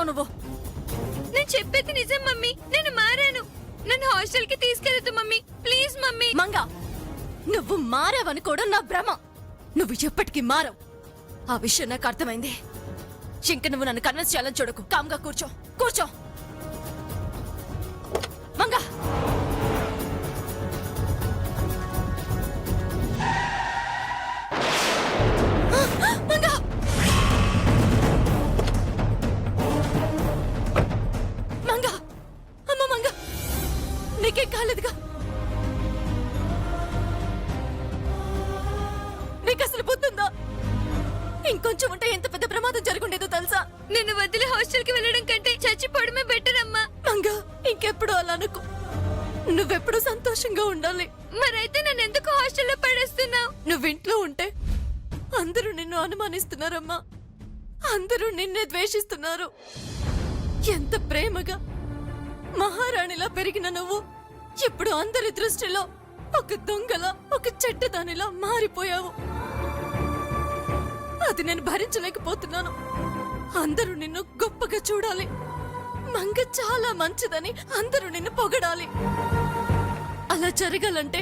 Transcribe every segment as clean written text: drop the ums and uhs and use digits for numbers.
మాట్లాడుతున్నావు నువ్వు? నేను చెప్పేది నిజం మమ్మీ, నేను మారాను. నన్ను హాస్టల్ కి తీసుకెళ్తూ మమ్మీ, ప్లీజ్ మమ్మీ. మంగా, నువ్వు మారావనుకోవడం నా భ్రమ. నువ్వు ఎప్పటికీ మారవు. ఆ విషయం నాకు అర్థమైంది. ఇంక నువ్వు నన్ను కన్విన్స్ చేయాలని చూడకు. కామ్గా కూర్చో, కూర్చో. మంగా, మంగా, మంగా, అమ్మ మంగా, నీకేం కాలేదుగా? నీకు అసలు బుద్ధుందా? ఇంకొంచెం ఉంటే ఎంత పెద్ద ప్రమాదం జరుగుండేదో తెలుసా? నిన్ను వదిలి హాస్టల్ కి వెళ్ళడం కంటే చచ్చిపోవడమే బెటర్ అమ్మా. మంగా, ఇంకెప్పుడు అలా అనుకో. నువ్వెప్పుడు సంతోషంగా ఉండాలి. మరైతే నన్ను ఎందుకు హాస్టల్లో పడేస్తున్నావు? నువ్వు ఇంట్లో ఉంటే అందరూ నిన్ను అనుమానిస్తున్నారమ్మా. అందరూ నిన్నే ద్వేషిస్తున్నారు. ఎంత ప్రేమగా మహారాణిలా పెరిగిన నువ్వు ఇప్పుడు అందరి దృష్టిలో ఒక దొంగలా, ఒక చెడ్డదానిలా మారిపోయావు. అది నేను భరించలేకపోతున్నాను. అందరూ నిన్ను గొప్పగా చూడాలి. మంగ చాలా మంచిదని అందరూ నిన్ను పొగడాలి. అలా జరగాలంటే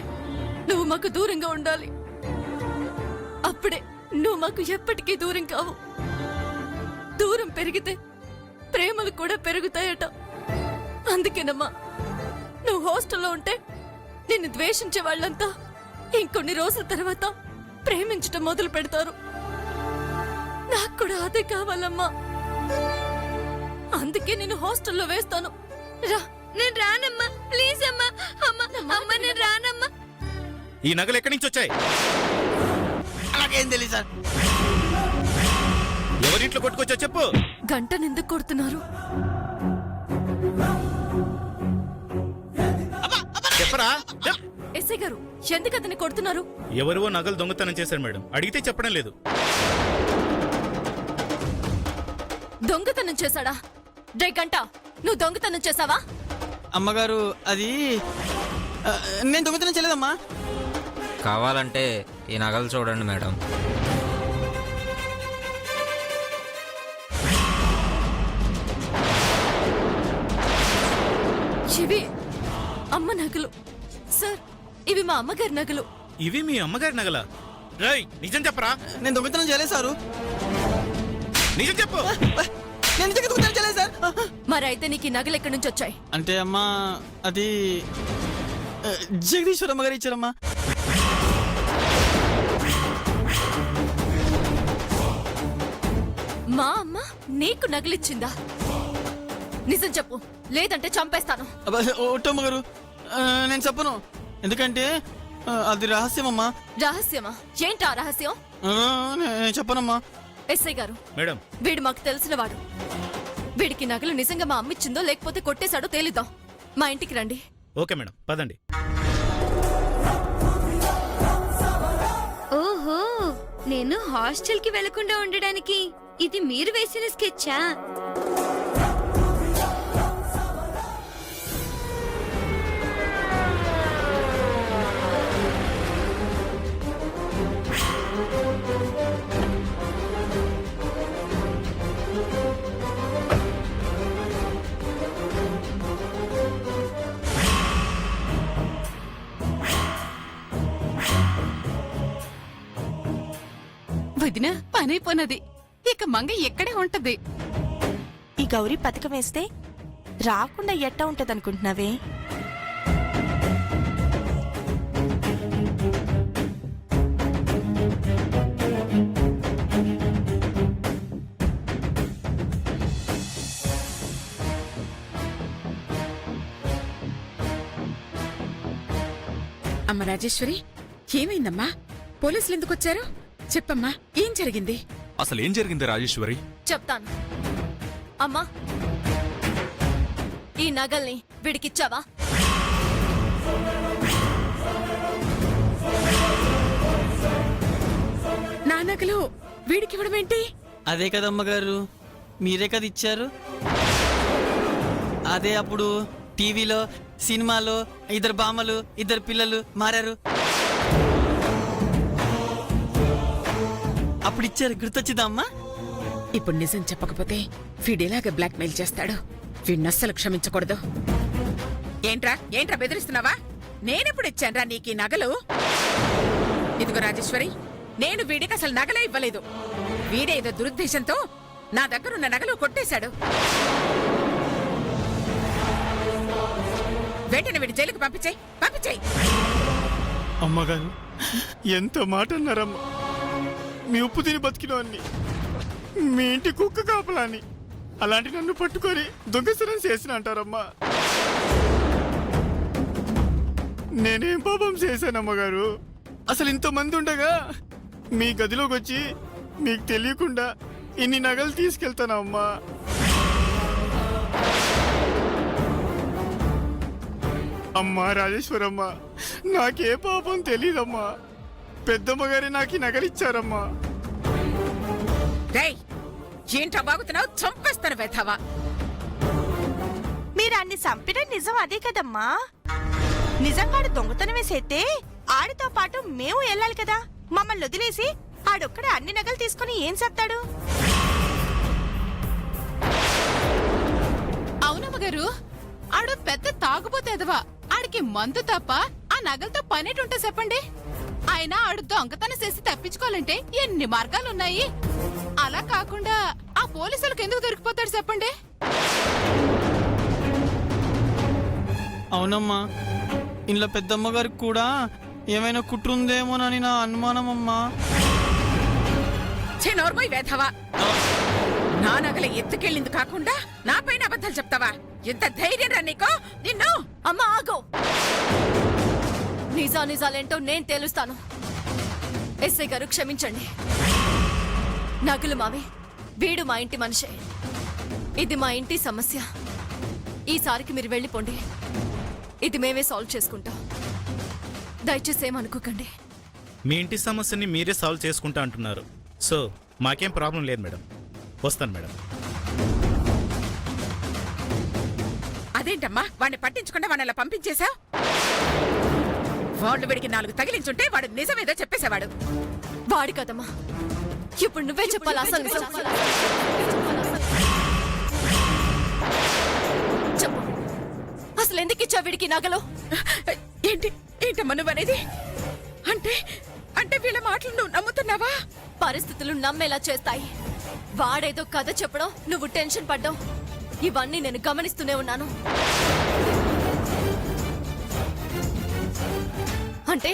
నువ్వు మాకు దూరంగా ఉండాలి. అప్పుడే నువ్వు మాకు ఎప్పటికీ దూరం కావు. దూరం పెరిగితే ప్రేమలు కూడా పెరుగుతాయట. అందుకేనమ్మా, నువ్వు హాస్టల్లో ఉంటే నిన్ను ద్వేషించే వాళ్ళంతా ఇంకొన్ని రోజుల తర్వాత ప్రేమించటం మొదలు పెడతారు. నాకు కూడా అదే కావాలమ్మా. అందుకే నేను హాస్టల్లో వేస్తాను. రా. నేను రానమ్మా, ప్లీజ్ అమ్మా. అమ్మ నేను రానమ్మా. ఈ నగలు ఎక్కడి నుంచి వచ్చాయి? అలాగేం తెలియదు సార్. ఎవరింట్లో కొట్టుకొచ్చా చెప్పు. గంటను ఎందుకు కొడుతున్నారు? చెప్పరా? ఎస్ఐ గారు, ఎందుకు అతన్ని కొడుతున్నారు? ఎవరివో నగలు దొంగతనం చేశారు మేడం. అడిగితే చెప్పడం లేదు. దొంగతనం చేశాడా? రే గంట, నువ్వు దొంగతనం చేశావా? అమ్మగారు, అది నేను దొంగతనం చేయలేదమ్మా. కావాలంటే ఈ నగలు చూడండి మేడం. ఇవి అమ్మ నగలు సార్. ఇవి మా అమ్మగారి నగలు. ఇవి మీ అమ్మగారి నగలా? రై, నిజం చెప్పరా? నేను దొంగతనం చేయలేదు సారు. నిజం చెప్పు. నేను నిజంగా దొంగతనం చేయలేదు సార్. మరైతే నీకు ఈ నగలు ఎక్కడి నుంచి వచ్చాయి? అంటే అమ్మా, అది జగదీశ్వరమ్మ గారు ఇచ్చారమ్మా. మా అమ్మ నీకు నగలిచ్చిందా? నిజం చెప్పు, లేదంటే చంపేస్తాను. ఒట్టమ్మ గారు, నేను చెప్పను. ఎందుకంటే అది రహస్యమమ్మా. రహస్యమా? ఏంటా రహస్యం? నేను చెప్పనమ్మా. ఎస్ఐ గారు, మేడం, వీడు మాకు తెలిసినవాడు. వీడికి నగలు నిజంగా మా అమ్మిచ్చిందో లేకపోతే కొట్టేశాడో తేలిద్దాం. మా ఇంటికి రండి. ఓకే మేడం, పదండి. ఓహో, నేను హాస్టల్ కి వెళ్లకుండా ఉండడానికి ఇది మీరు వేసిన స్కెచ్చా? వదిన, పనైపోనది. ఇక మంగ ఎక్కడే ఉంటది. ఈ గౌరీ పథకం వేస్తే రాకుండా ఎట్టా ఉంటదనుకుంటున్నావే? అమ్మ రాజేశ్వరి, ఏమైందమ్మా? పోలీసులు ఎందుకు వచ్చారు? చెప్పమ్మా, ఏం జరిగింది? అసలేం జరిగింది రాజేశ్వరి? చెప్తాను. అమ్మా, ఈ నగల్ని వీడికిచ్చావా? నా నగలు వీడికివ్వడం ఏంటి? అదే కదమ్మగారు, మీరే కదా ఇచ్చారు. అదే అప్పుడు టీవీలో, సినిమాలో ఇద్దరు బామ్మలు, ఇద్దరు పిల్లలు మారారు. అప్పుడు ఇచ్చారు, గుర్తొచ్చిందా అమ్మా? ఇప్పుడు నిజం చెప్పకపోతే వీడిలాగా బ్లాక్మెయిల్ చేస్తాడు. వీడిని అస్సలు క్షమించకూడదు. ఏంట్రా బెదిరిస్తున్నావా? నేనెప్పుడు ఇచ్చాన్రా నీకు ఈ నగలు? ఇదిగో రాజేశ్వరి, నేను వీడికి అసలు నగలే ఇవ్వలేదు. వీడేదో దురుద్దేశంతో నా దగ్గరున్న నగలు కొట్టేశాడు. వెంటనే వీడి జైలుకు పంపించేయ్. అమ్మగారు ఎంత మాట అన్నారమ్మా. మీ ఉప్పు తిని బతికినోన్ని, మీ ఇంటి కుక్క కాపలాని, అలాంటి నన్ను పట్టుకొని దొంగతనం చేసిన అంటారమ్మా. నేనేం పాపం చేశానమ్మగారు? అసలు ఇంతమంది ఉండగా మీ గదిలోకి వచ్చి మీకు తెలియకుండా ఇన్ని నగలు తీసుకెళ్తానమ్మా. అమ్మా రాజేశ్వరమ్మ, నాకే పాపం తెలీదమ్మా. పెద్దమ్మగారే నాకు ఈ నగలిచ్చారమ్మా. ఏంట్రా బాగుతున్నావు? చంపేస్తాను వెధవా. మీరు అన్ని చంపిన నిజం అదే కదమ్మా. నిజంగా ఆడు దొంగతనం వేసైతే ఆడితో పాటు మేము వెళ్ళాలి కదా. మమ్మల్ని వదిలేసి ఆడొక్కడే అన్ని నగలు తీసుకుని ఏం చేస్తాడు? అవునమ్మగారు, ఆడు పెద్ద తాగుబోతేదవా. ఆడికి మందు తప్ప ఆ నగలతో పనేటుంటే చెప్పండి. అయినా ఆడు దొంగతనం చేసి తప్పించుకోవాలంటే ఎన్ని మార్గాలున్నాయి. అలా కాకుండా ఆ పోలీసులకు ఎందుకు దొరికిపోతాడు చెప్పండి? అవునమ్మా, ఇంట్లో పెద్దమ్మగారికి కూడా ఏమైనా కుట్రుందేమోనని నా అనుమానం అమ్మా. నోర్మోయ్ వేధవా. నా నగల ఎత్తుకెళ్ళింది కాకుండా నా పైన అబద్ధాలు చెప్తావా? ఎంత ధైర్యం రా నీకో? నిన్ను అమ్మా ఆగో. నిజాలేంటో నేను తేలుస్తాను. ఎస్ఐ గారు క్షమించండి. నగులు మావి, వీడు మా ఇంటి మనిషే. ఇది మా ఇంటి సమస్య. ఈసారికి మీరు వెళ్ళిపోండి. ఇది మేమే సాల్వ్ చేసుకుంటాం. దయచేసి ఏమనుకోకండి. మీ ఇంటి సమస్యని మీరే సాల్వ్ చేసుకుంటా అంటున్నారు. సో మాకేం ప్రాబ్లం లేదు మేడం. వస్తాను మేడం. అదేంటమ్మా, వాడిని పట్టించకుండా వాడిని అలా పంపించేశా? వాళ్ళు వీడికి 4 తగిలించుంటే వాడు నిజమేదో చెప్పేసేవాడు. వాడి కదమ్మా, ఇప్పుడు నువ్వే చెప్పాలి అసలు నిజం. చెప్పు, అసలు ఎందుకు ఇచ్చా వీడికి నగలు? ఏంటమ్మా నువ్వనేది? అంటే వీళ్ళ మాటలు నువ్వు నమ్ముతున్నావా? పరిస్థితులు నమ్మేలా చేస్తాయి. వాడేదో కథ చెప్పడం, నువ్వు టెన్షన్ పడ్డావు. ఇవన్నీ నేను గమనిస్తూనే ఉన్నాను. అంటే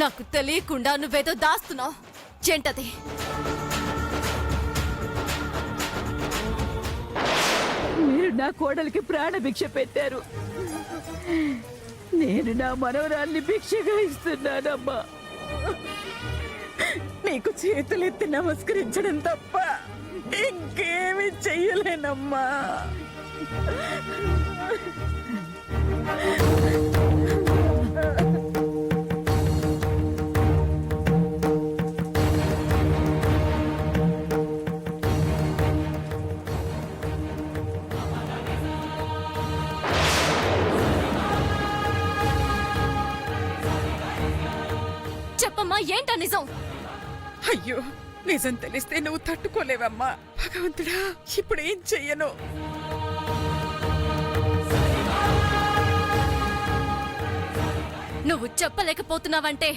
నాకు తెలియకుండా నువ్వేదో దాస్తున్నావు. ఏంటది? మీరు నా కోడలికి ప్రాణభిక్ష పెట్టారు. నేను నా మనవరాల్ని భిక్షగా ఇస్తున్నానమ్మా. నీకు చేతులెత్తి నమస్కరించడం తప్ప ఇంకేమీ చెయ్యలేనమ్మా. చెప్పమ్మా, ఏంటా నిజం? అయ్యో, నిజం తెలిస్తే నువ్వు తట్టుకోలేవమ్మా. భగవంతుడా, ఇప్పుడు ఏం చెయ్యను? నువ్వు చెప్పలేకపోతున్నావంటే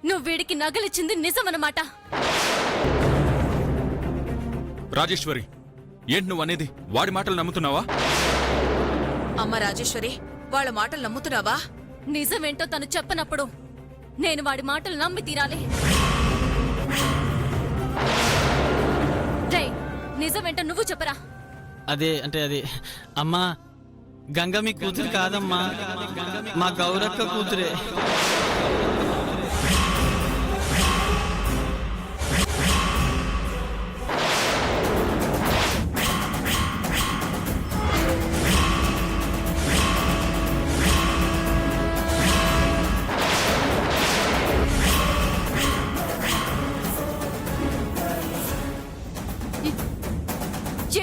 నువ్వు వీడికి నగలిచ్చింది నిజమన్నమాట. రాజేశ్వరి, ఏంటి నువ్వు అనేది? వాడి మాటలు నమ్ముతున్నావా? అమ్మ రాజేశ్వరి, వాళ్ళ మాటలు నమ్ముతున్నావా? నిజమేంటో తను చెప్పనప్పుడు నేను వాడి మాటలు నమ్మి తీరాలి. రేయ్, నిజమేంటో నువ్వు చెప్పరా. అదే అమ్మా, గంగ మీ కూతురు కాదమ్మా, మా గౌరక్క కూతురే.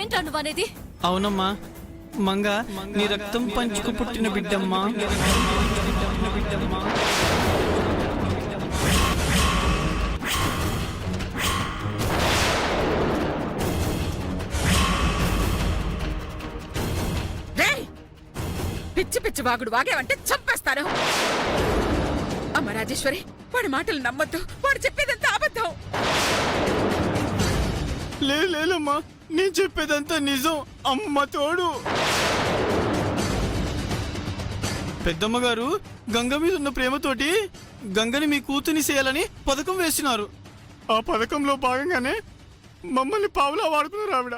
ఏంట్రా నువ్వనేది? అవునమ్మా, మంగ నీ రక్తం పంచుకు పుట్టిన బిడ్డమ్మా. వాగుడు వాగేవంటే చంపేస్తాను. అమ్మ రాజేశ్వరి, వాడి మాటలు నమ్మొద్దు. వాడు చెప్పేదంతా అబద్ధం. లేదమ్మా, నేను చెప్పేదంతా నిజం. అమ్మ తోడు. పెద్దమ్మ గారు గంగ మీద ఉన్న ప్రేమతోటి గంగని మీ కూతుని చేయాలని పథకం వేస్తున్నారు. ఆ పథకంలో భాగంగానే మమ్మల్ని పావులా వాడుకున్నారు ఆవిడ.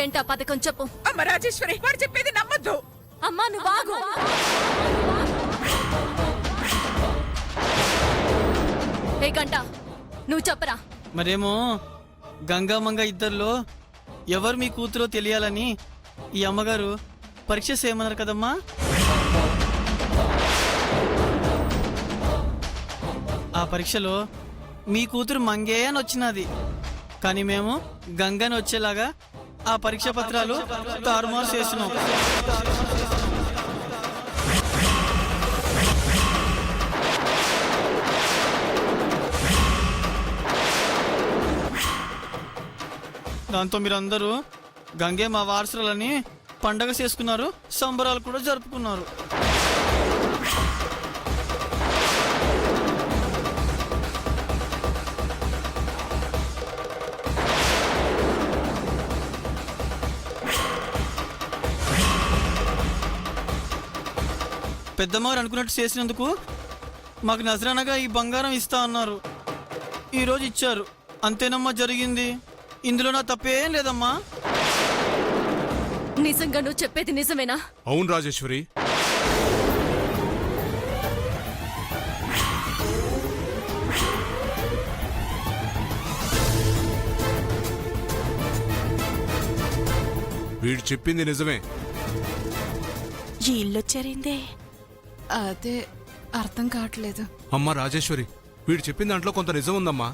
ఏంటా పథకం చెప్పు. అమ్మ రాజేశ్వరి, వాడు చెప్పేది నమ్మొద్దు. అమ్మా నువ్వు ఆగు. ఏ గంట నువ్వు చెప్పరా. మరేమో గంగామంగ ఇద్దరిలో ఎవరు మీ కూతురో తెలియాలని ఈ అమ్మగారు పరీక్ష చేయమన్నారు కదమ్మా. ఆ పరీక్షలో మీ కూతురు మంగే అని వచ్చినది. కానీ మేము గంగని వచ్చేలాగా ఆ పరీక్ష పత్రాలు తారుమారు చేస్తున్నాం. దాంతో మీరందరూ గంగే మా వారసులని పండగ చేసుకున్నారు, సంబరాలు కూడా జరుపుకున్నారు. పెద్దమ్మగారు అనుకున్నట్టు చేసినందుకు మాకు నజరానగా ఈ బంగారం ఇస్తా అన్నారు. ఈరోజు ఇచ్చారు. అంతేనమ్మా జరిగింది. ఇందులో నా తప్పేం లేదమ్మా. నిజంగా నువ్వు చెప్పేది నిజమేనా? అవును రాజేశ్వరి. వీడు చెప్పింది నిజమే. ఈ ఇల్లొచ్చారిందే. అదే అర్థం కావట్లేదు. అమ్మా రాజేశ్వరి, వీడు చెప్పిన దాంట్లో కొంత నిజం ఉందమ్మా.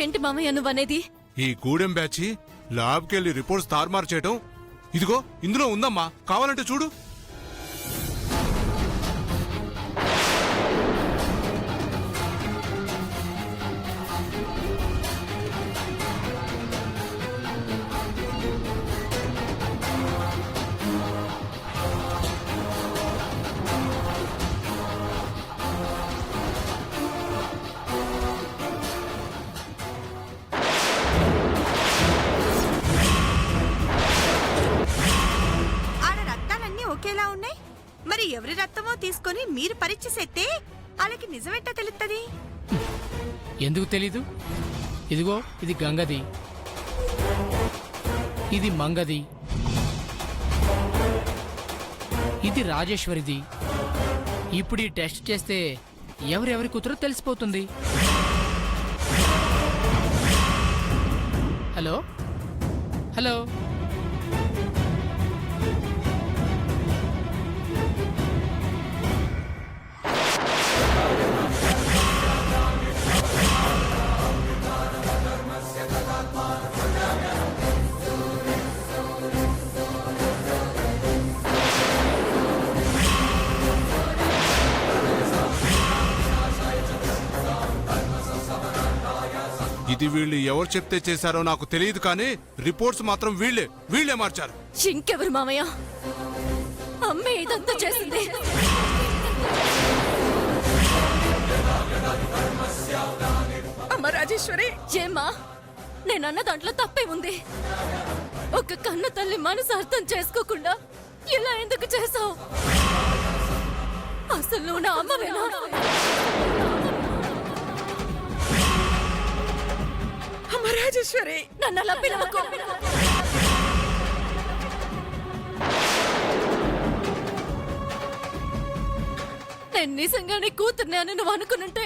ఏంటి మామయ్య నువ్వనేది? ఈ గూడెం బ్యాచి ల్యాబ్కెళ్ళి రిపోర్ట్స్ తారుమారు చేయటం ఇదిగో ఇందులో ఉందమ్మా. కావాలంటే చూడు. ఒకేలా ఉన్నాయి. మరి ఎవరి రక్తమో తీసుకొని మీరు పరీక్ష చేస్తే వాళ్ళకి నిజమెట్టా తెలుస్తుంది? ఎందుకు తెలీదు? ఇదిగో ఇది గంగది, ఇది మంగది, ఇది రాజేశ్వరిది. ఇప్పుడు ఈ టెస్ట్ చేస్తే ఎవరెవరి కూతురో తెలిసిపోతుంది. హలో హలో ఇది వీళ్ళు ఎవరు చెప్తే చేశారో నాకు తెలియదు, కానీ రిపోర్ట్స్ మాత్రం వీళ్ళే మార్చారు. ఇంకెవరు మామయ్య? అమ్మే ఇదంతా చేసింది. అమ్మ రాజేశ్వరి, ఏమ్మా నేనన్న దాంట్లో తప్పే ఉంది. ఒక కన్ను తల్లి మనసు అర్థం చేసుకోకుండా ఇలా ఎందుకు చేసావు? అసలు నువ్వు నా అమ్మవేనా? అమ్మ రాజేశ్వరి, నన్ను అలా పిలవకు. నేను నిజంగానే కూతుర్ని అని నువ్వు అనుకునుంటే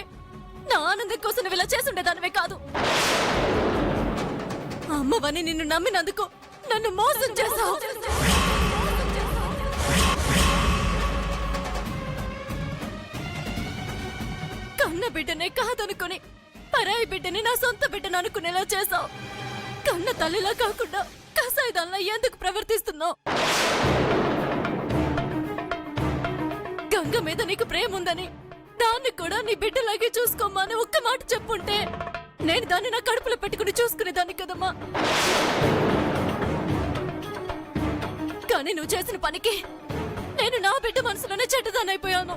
నా ఆనందం కోసం నువ్వు ఇలా చేసుండేదానివే కాదు. అమ్మవని నిన్ను నమ్మినందుకు నన్ను మోసం చేశావు. కన్న బిడ్డనే కాదనుకుని పరాయి బిడ్డని నా సొంత బిడ్డను అనుకునేలా చేశావు. కన్న తల్లిలా కాకుండా కసాయిదాల్లా ఎందుకు ప్రవర్తిస్తున్నావు? గంగ మీద నీకు ప్రేమ ఉందని దాన్ని కూడా నీ బిడ్డలాగే చూసుకోమని ఒక్క మాట చెప్పుంటే నేను దాన్ని నా కడుపులో పెట్టుకుని చూసుకునేదాన్ని కదమ్మా. కానీ నువ్వు చేసిన పనికి నేను నా బిడ్డ మనసులోనే చెడ్డదానైపోయాను.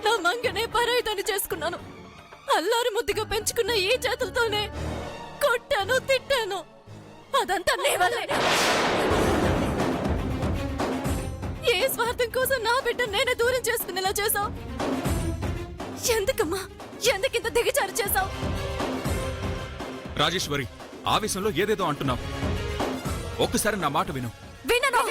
నా మంగనే పరాయిదాన్ని చేసుకున్నాను. అల్లారు ముద్దుగా పెంచుకున్న ఈ చేతులతోనే కొట్టాను, తిట్టాను. అదంతా నీ వల్లే. ఏ స్వార్థం కోసం నా బిడ్డ నేనే దూరం చేసుకునేలా చేశావు? ఎందుకమ్మా, ఎందుకింత దిగజారు చేశావు? రాజేశ్వరి, ఆవేశంలో ఏదేదో అంటున్నావు. ఒక్కసారి నా మాట విను. వినను.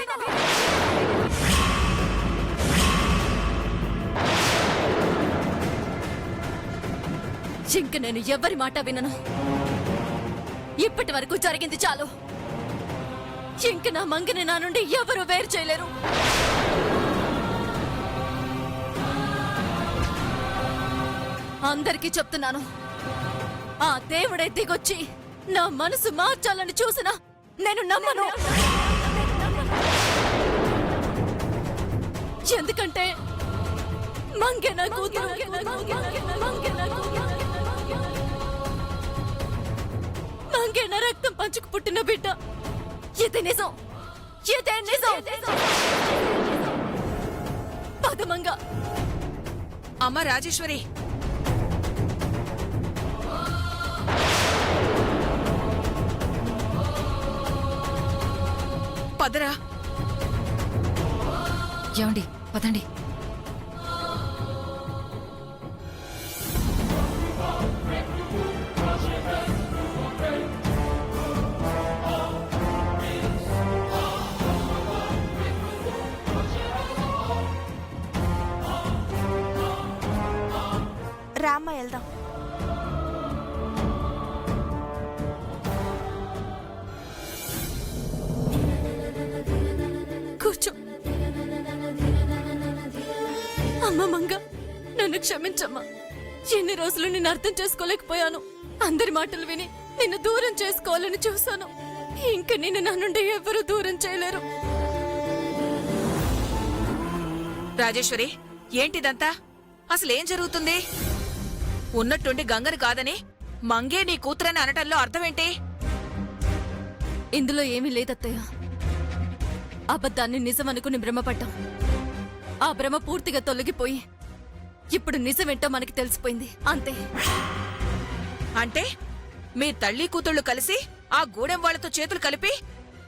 ఇంక నేను ఎవరి మాట వినను. ఇప్పటి వరకు జరిగింది చాలు. ఇంక నా మంగని నా నుండి ఎవరు వేరు చేయలేరు. అందరికీ చెప్తున్నాను, ఆ దేవుడే దిగొచ్చి నా మనసు మార్చాలని చూసినా నేను నమ్మను. ఎందుకంటే మంగే నా కూతురు, మంగే నా రక్తం పంచుకు పుట్టిన బిడ్డ. ఇది నిజం, ఇదే నిజం. పదమంగా. అమ్మ రాజేశ్వరి, పదరా. ఏమండి, పదండి. రామ్మ వెళ్దాం. కూర్చో. అమ్మ మంగ, నన్ను క్షమించమ్మా. ఎన్ని రోజులు నిన్ను అర్థం చేసుకోలేకపోయాను. అందరి మాటలు విని నిన్ను దూరం చేసుకోవాలని చూశాను. ఇంక నిన్ను నా నుండి ఎవరు దూరం చేయలేరు. రాజేశ్వరి, ఏంటిదంతా? అసలేం జరుగుతుంది? ఉన్నట్టుండి గంగని కాదని మంగే నీ కూతురని అనటంలో అర్థమేంటి? ఇందులో ఏమీ లేదత్తయ్య. అబద్ధాన్ని నిజం అనుకుని భ్రమపడ్డాం. ఆ భ్రమ పూర్తిగా తొలగిపోయి ఇప్పుడు నిజమేంటో మనకి తెలిసిపోయింది, అంతే. అంటే మీ తల్లి కూతుళ్ళు కలిసి ఆ గూడెం వాళ్లతో చేతులు కలిపి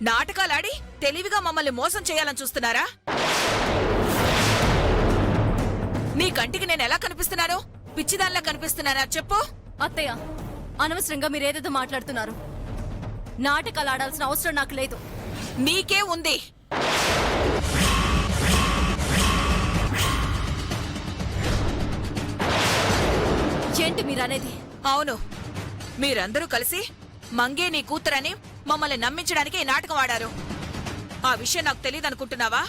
నాటకాలాడి తెలివిగా మమ్మల్ని మోసం చేయాలని చూస్తున్నారా? నీ కంటికి నేను ఎలా కనిపిస్తున్నాను? పిచ్చిదానిలా కనిపిస్తున్నానా చెప్పు? అత్తయ్య, అనవసరంగా మీరేదేదో మాట్లాడుతున్నారు. నాటకాలు ఆడాల్సిన అవసరం నాకు లేదు. నీకే ఉంది. ఏంటి మీరనేది? అవును, మీరందరూ కలిసి మంగే నీ కూతురని మమ్మల్ని నమ్మించడానికి ఈ నాటకం ఆడారు. ఆ విషయం నాకు తెలియదనుకుంటున్నావా?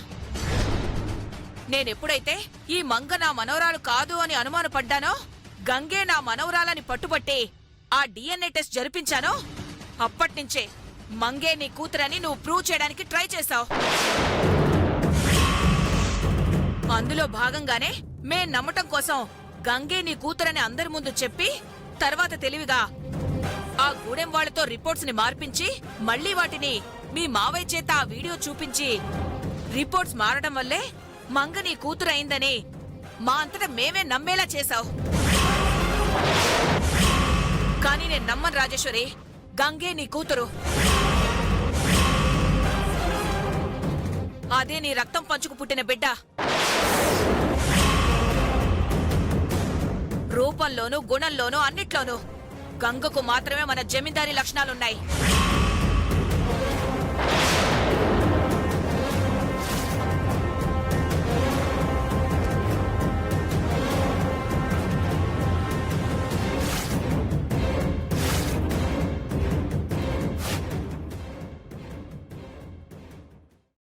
నేనెప్పుడైతే ఈ మంగ నా మనవరాలు కాదు అని అనుమానపడ్డానో, గంగే నా మనవరాలని పట్టుబట్టి ఆ DNA టెస్ట్ జరిపించానో, అప్పట్నుంచే మంగే నీ కూతురని నువ్వు ప్రూవ్ చేయడానికి ట్రై చేశావు. అందులో భాగంగానే మేం నమ్మటం కోసం గంగే నీ కూతురని అందరి ముందు చెప్పి, తర్వాత తెలివిగా ఆ గూడెం వాళ్లతో రిపోర్ట్స్ ని మార్పించి, మళ్లీ వాటిని మీ మావయ్య చేత ఆ వీడియో చూపించి, రిపోర్ట్స్ మారడం వల్లే మంగ నీ కూతురు అయిందని మా అంతటా మేమే నమ్మేలా చేశావు. కానీ నేను నమ్మను రాజేశ్వరి. గంగే నీ కూతురు. అదే నీ రక్తం పంచుకు పుట్టిన బిడ్డ. రూపంలోనూ గుణంలోనూ అన్నిట్లోనూ గంగకు మాత్రమే మన జమీందారీ లక్షణాలున్నాయి.